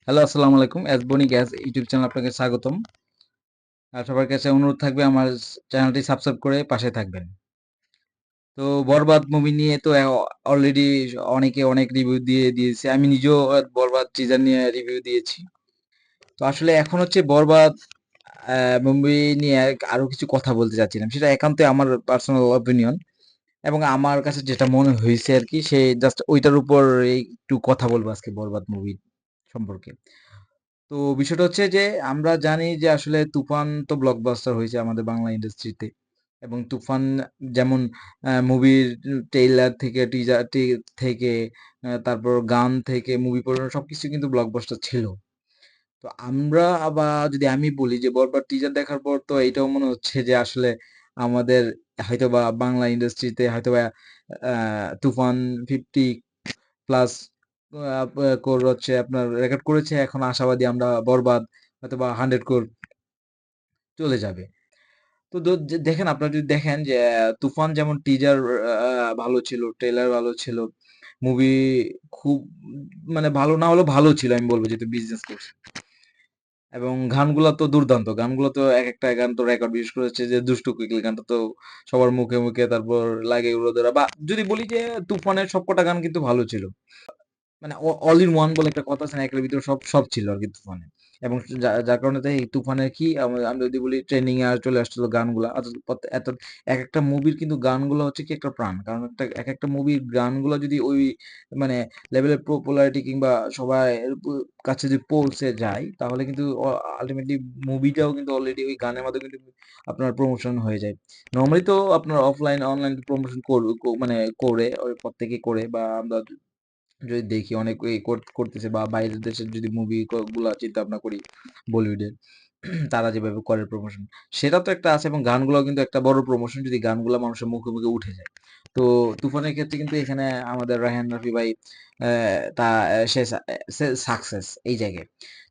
Hello, আসসালামু আলাইকুম। বনি গ্যাস ইউটিউব চ্যানেল আপনাকে স্বাগতম। আর সবার কাছে অনুরোধ থাকবে আমার চ্যানেলটি সাবস্ক্রাইব করে পাশে থাকবেন। তো বরবাদ মুভি নিয়ে তো অলরেডি অনেকে অনেক রিভিউ দিয়েছে। আমি নিজেও বরবাদ টিজার নিয়ে রিভিউ দিয়েছি। তো আসলে এখন হচ্ছে বরবাদ মুভি নিয়ে আরো কিছু কথা বলতে চাচ্ছিলাম। সেটা একান্তই আমার পার্সোনাল অপিনিয়ন এবং আমার কাছে যেটা মনে হইছে আরকি জাস্ট ওইটার উপর একটু কথা বলবো আজকে বরবাদ মুভি সম্পর্কে। তো বিষয়টা হচ্ছে যে আমরা জানি যে আসলে তুফান তো ব্লকবাস্টার হয়েছে আমাদের বাংলা ইন্ডাস্ট্রিতে এবং তুফান যেমন মুভির ট্রেইলার থেকে টিজার থেকে তারপর গান থেকে মুভি পর্যন্ত সবকিছু কিন্তু ব্লকবাস্টার ছিল। তো আমরা আবার যদি আমি বলি যে বরবাদ টিজার দেখার পর তো এটাও মনে হচ্ছে যে আসলে আমাদের হয়তোবা বাংলা ইন্ডাস্ট্রিতে হয়তোবা তুফান 50 প্লাস কোর হচ্ছে আপনার রেকর্ড করেছে। এখন আশাবাদী আমরা বরবাদ হয়তোবা 100 কোর চলে যাবে। তো দেখেন আপনারা যদি দেখেন যে তুফান যেমন টিজার ভালো ছিল, ট্রেইলার ভালো ছিল। মুভি খুব মানে ভালো না হলেও ভালো ছিল আমি বলব যেহেতু বিজনেস করছে। এবং গানগুলা তো দুর্দান্ত। গানগুলো তো একেকটা গান তো রেকর্ড বিশেষ করে হচ্ছে যে 'দুষ্টু কোকিল' গানটা তো সবার মুখে, মুখে তারপর 'লাগে উড়াধুরা' বা যদি বলি যে তুফানের সবকটা গান কিন্তু ভালো ছিল। মানে অল ইন ওয়ান বলে একটা কথা আছে না? একের ভিতরে সব, সব ছিল আরকি তুফানে। এবং যার কারণে তাই এই তুফানের কি আমি যদি বলি ট্রেন্ডিং এ চলে আসছিল গানগুলা। অথচ একেকটা মুভির কিন্তু গানগুলো হচ্ছে কি একটা প্রাণ। কারণ একেকটা মুভির গানগুলা যদি ওই মানে লেভেলের পপুলারিটি কিংবা সবার কাছে যদি পৌঁছে যায়, তাহলে কিন্তু আল্টিমেটলি মুভিটাও কিন্তু অলরেডি ওই গানের মাধ্যমে কিন্তু আপনার প্রমোশন হয়ে যায়। নরমালি তো আপনার অফলাইন, অনলাইন প্রমোশন মানে করে প্রত্যেকেই করে বা আমরা যদি দেখি অনেক করতেছে বা বাইরের দেশের যদি মুভি গুলা চিন্তা ভাবনা করি বলিউডের তারা যেভাবে করে প্রমোশন সেটা তো একটা আছে এবং গানগুলো কিন্তু একটা বড় প্রমোশন যদি গানগুলা মানুষের মুখে মুখে উঠে যায়। তো তুফানের ক্ষেত্রে কিন্তু এখানে আমাদের রায়হান রাফি ভাই তা সে সাকসেস এই জায়গায়।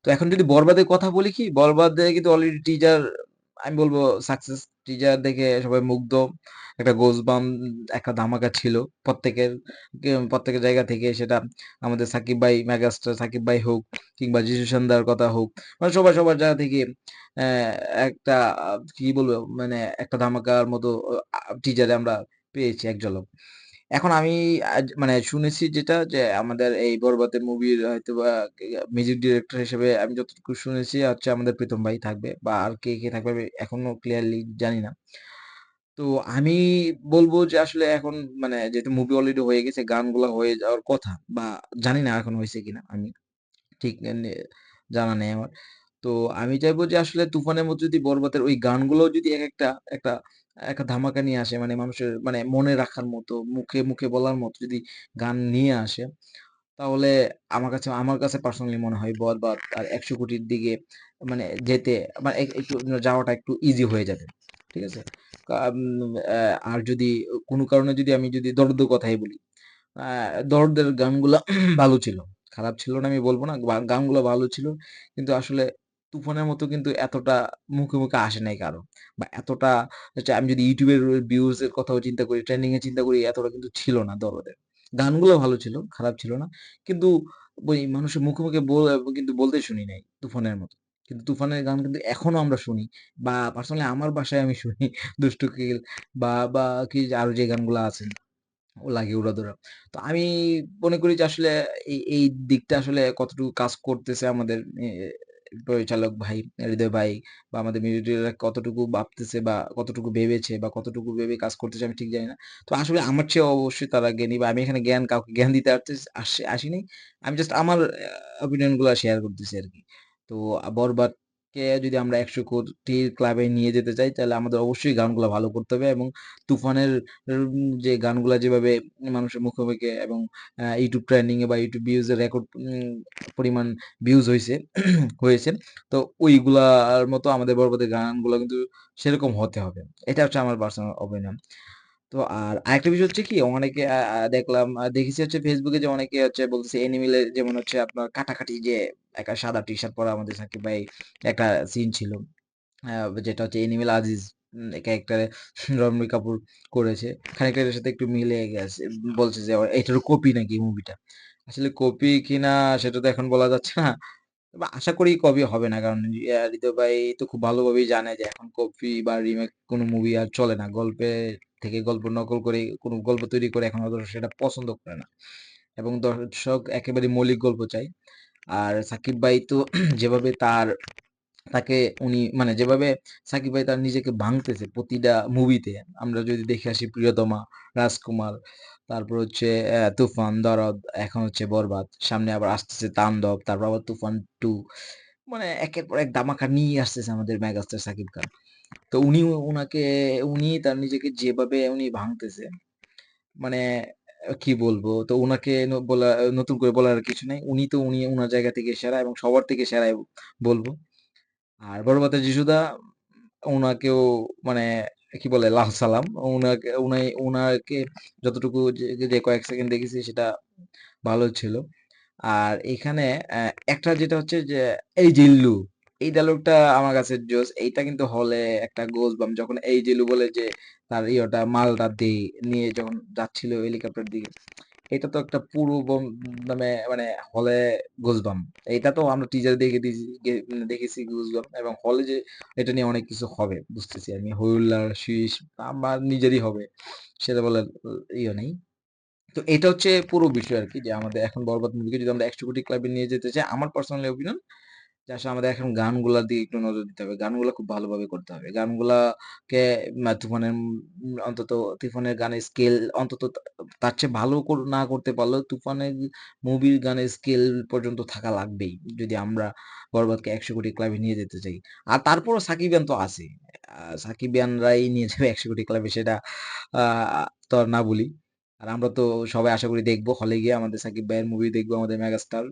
তো এখন যদি বরবাদের কথা বলি কি বরবাদে কিন্তু অলরেডি টিজার আমি বলবো সাকসেস। টিজার দেখে সবাই মুগ্ধ। একটা গোজবাম্প একটা ধামাকা ছিল প্রত্যেকের প্রত্যেকের জায়গা থেকে সেটা আমাদের সাকিব ভাই মেগাস্টার সাকিব ভাই হোক কিংবা যিশু সন্ধ্যার কথা হোক মানে সবাই সবার জায়গা থেকে একটা কি বলবো মানে একটা ধামাকার মতো টিজারে আমরা পেয়েছি এক ঝলক। এখন আমি মানে শুনেছি যেটা যে আমাদের এই বরবাদের মুভির হয়তোবা মিউজিক ডিরেক্টর হিসেবে আমি যতটুকু শুনেছি হচ্ছে আমাদের প্রীতম ভাই থাকবে বা আর কে থাকবে আমি এখনো ক্লিয়ারলি জানি না। তো আমি বলব যে আসলে এখন মানে যেহেতু মুভি অলরেডি হয়ে গেছে, গানগুলা হয়ে যাওয়ার কথা বা জানি না এখন হইছে কিনা। আমি ঠিক জানা নেই আমার। তো আমি চাইবো যে আসলে তুফানের মধ্যে যদি বরবাদের ওই গানগুলোও যদি একটা একটা ধামাকা নিয়ে আসে মানে মানুষের মানে মনে রাখার মতো, মুখে, মুখে বলার মতো যদি গান নিয়ে আসে, তাহলে আমার কাছে পার্সোনালি মনে হয় বরবাদ আর ১০০ কোটির দিকে মানে যেতে মানে একটু যাওয়াটা একটু ইজি হয়ে যাবে। ঠিক আছে? কাম আর যদি কোনো কারণে যদি আমি যদি দরদের কথাই বলি, আ দরদের গানগুলা ভালো ছিল। খারাপ ছিল না আমি বলব না। গানগুলা ভালো ছিল। কিন্তু আসলে তুফানের মতো কিন্তু এতটা মুখে, মুখে আসে নাই কারো। বা এতটা হচ্ছে আমি যদি YouTube এর ভিউজ এর কথাও চিন্তা করি, ট্রেন্ডিং এ চিন্তা করি এতটা কিন্তু ছিল না দরদের। গানগুলো ভালো ছিল, খারাপ ছিল না। কিন্তু ওই মানুষের মুখে, মুখে কিন্তু বলতে শুনি নাই তুফানের মতো। কিন্তু তুফানের গান কিন্তু এখনো আমরা শুনি বা পার্সোনালি আমার বাসায় আমি শুনি দুষ্টু কোকিল বা কি আরো যে গানগুলা আছে ও লাগে উড়াধুরা। তো আমি মনে করি যে আসলে এই দিকটা আসলে কতটুকু কাজ করতেছে আমাদের পরিচালক ভাই, হৃদয় ভাই বা আমাদের মিউজিক ডিরেক্টর কতটুকু ভাবতেছে বা কতটুকু ভেবেছে বা কতটুকু ভেবে কাজ করতেছে আমি ঠিক জানি না। তো আসলে আমার চেয়ে অবশ্যই তারা জ্ঞানী বা আমি এখানে কাউকে জ্ঞান দিতে আসিনি। আমি জাস্ট আমার অপিনিয়ন গুলা শেয়ার করতেছি আরকি। তো বরবাদকে যদি আমরা ১০০ কোটির ক্লাবে নিয়ে যেতে চাই তাহলে আমাদের অবশ্যই গানগুলা ভালো করতে হবে এবং তুফানের যে গানগুলা যেভাবে মানুষের মুখে, মুখে এবং YouTube ট্রেন্ডিং এ বা YouTube ভিউজ এর রেকর্ড পরিমাণ ভিউজ হয়েছে। তো ওইগুলার মতো আমাদের বরবাদের গানগুলা কিন্তু সেরকম হতে হবে। এটা হচ্ছে আমার পার্সোনাল অপিনিয়ন। তো আর আরেকটা বিষয় হচ্ছে কি অনেকে দেখলাম দেখেছি হচ্ছে ফেসবুকে যে অনেকে হচ্ছে বলতেছে এনিমেল যেমন হচ্ছে আপনার কাটাকাটি যে একটা সাদা টি-শার্ট পরা আমাদের সাকিব ভাই একটা সিন ছিল। যেটা হচ্ছে এনিমেল আজিজ ক্যারেক্টারে রণবীর কাপুর করেছে। খানিকটা এটার সাথে একটু মিলে গেছে। বলছে যে এটারও কপি নাকি মুভিটা। আসলে কপি কিনা সেটা তো এখন বলা যাচ্ছে না। তবে আশা করি কপি হবে না। কারণ হৃদয় ভাই তো খুব ভালোভাবেই জানে যে এখন কপি বা রিমেক কোনো মুভি আর চলে না। থেকে গল্প নকল করে কোনো গল্প তৈরি করে এখন দর্শক সেটা পছন্দ করে না। এবং দর্শক একেবারে মৌলিক গল্প চায়। আর সাকিব ভাই তো যেভাবে তাকে উনি মানে যেভাবে সাকিব ভাই তার নিজেকে ভাঙতেছে প্রতিটা মুভিতে, আমরা যদি দেখে আসি প্রিয়তমা, রাজকুমার, তারপর হচ্ছে তুফান, দরদ, এখন হচ্ছে বরবাদ, সামনে আবার আসতেছে তাণ্ডব, তারপর আবার তুফান 2, মানে একের পর এক ধামাকা নিয়ে আসতেছে আমাদের মেগাস্টার সাকিব খান। তো উনি তার নিজেকে যেভাবে উনি ভাঙতেছে, মানে কি বলবো, তো উনাকে নতুন করে বলার কিছু নাই। উনি উনার জায়গা থেকে সেরা এবং সবার থেকে সেরাই বলবো। আর বড়বাজার যিশুদা, উনাকেও মানে কি বলে লাল সালাম। উনাকে যতটুকু যে কয়েক সেকেন্ড দেখেছি সেটা ভালো ছিল। আর এখানে একটা যেটা হচ্ছে যে এই জিল্লু, এই ডায়লগটা আমার কাছে জোস। এইটা কিন্তু হলে একটা গোজবাম, যখন এই জিল্লু বলে যে তার ইয়েটা মালটা নিয়ে যখন যাচ্ছিল হেলিকপ্টার দিকে, এটা তো একটা পুরো মানে মানে হলে গুজবাম। এটা তো আমরা টিজার দেখেছি গুজবাম, এবং হলে যে এটা নিয়ে অনেক কিছু হবে বুঝতেছি আমি, হইহুল্লার শীষ আমার নিজেরই হবে, সেটা বলার ইয়ে নেই। তো এটা হচ্ছে পুরো বিষয় আর কি, যে আমাদের এখন বরবাদ মুভিকে যদি আমরা 100 কোটি ক্লাবে নিয়ে যেতে চাই, আমার পার্সোনালি অপিনিয়ন যে আসলে আমাদের এখন গানগুলার দিকে একটু নজর দিতে হবে। গানগুলা খুব ভালোভাবে করতে হবে। গানগুলাকে তুফানের অন্তত তুফানের গানের স্কেল অন্তত তার চেয়ে ভালো না করতে পারলেও তুফানের মুভির গানের স্কেল পর্যন্ত থাকা লাগবেই। যদি আমরা বরবাদকে ১০০ কোটি ক্লাবে নিয়ে যেতে চাই। আর তারপরও সাকিবিয়ান তো আছে। সাকিবিয়ানরাই নিয়ে যাবে ১০০ কোটি ক্লাবে, সেটা আ তো আর না বলি। আর আমরা তো সবাই আশা করি দেখব, হলে গিয়ে আমাদের সাকিব ভাইয়ের মুভি দেখব, আমাদের মেগাস্টার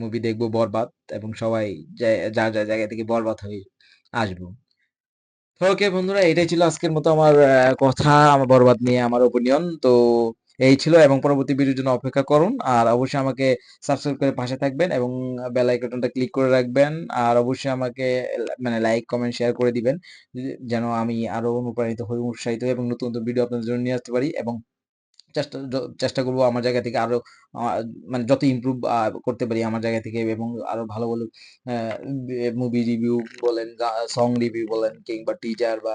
মুভি দেখবো বরবাদ, এবং সবাই যার যার জায়গা থেকে বরবাদ হয়ে আসবো। তো ওকে বন্ধুরা, এটাই ছিল আজকের মতো আমার কথা, আমার বরবাদ নিয়ে আমার ওপিনিয়ন। তো এই ছিল, এবং পরবর্তী ভিডিওর জন্য অপেক্ষা করুন। আর অবশ্যই আমাকে সাবস্ক্রাইব করে পাশে থাকবেন এবং বেল আইকনটা ক্লিক করে রাখবেন। আর অবশ্যই আমাকে মানে লাইক, কমেন্ট, শেয়ার করে দিবেন, যেন আমি আরো অনুপ্রাণিত হই, উৎসাহিত হই এবং নতুন নতুন ভিডিও আপনাদের জন্য নিয়ে আসতে পারি। এবং চেষ্টা করব আমার জায়গা থেকে আরো মানে যত ইমপ্রুভ করতে পারি আমার জায়গা থেকে, এবং আরো ভালো ভালো মুভি রিভিউ বলেন, সং রিভিউ বলেন, কিংবা টিজার বা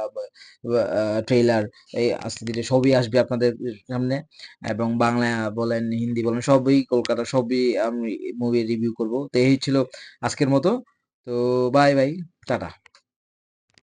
ট্রেলার, এই আস্তে ধীরে সবই আসবে আপনাদের সামনে। এবং বাংলা বলেন, হিন্দি বলেন, সবই কলকাতা, সবই আমি মুভি রিভিউ করব। তো এই ছিল আজকের মতো। তো বাই বাই, টাটা।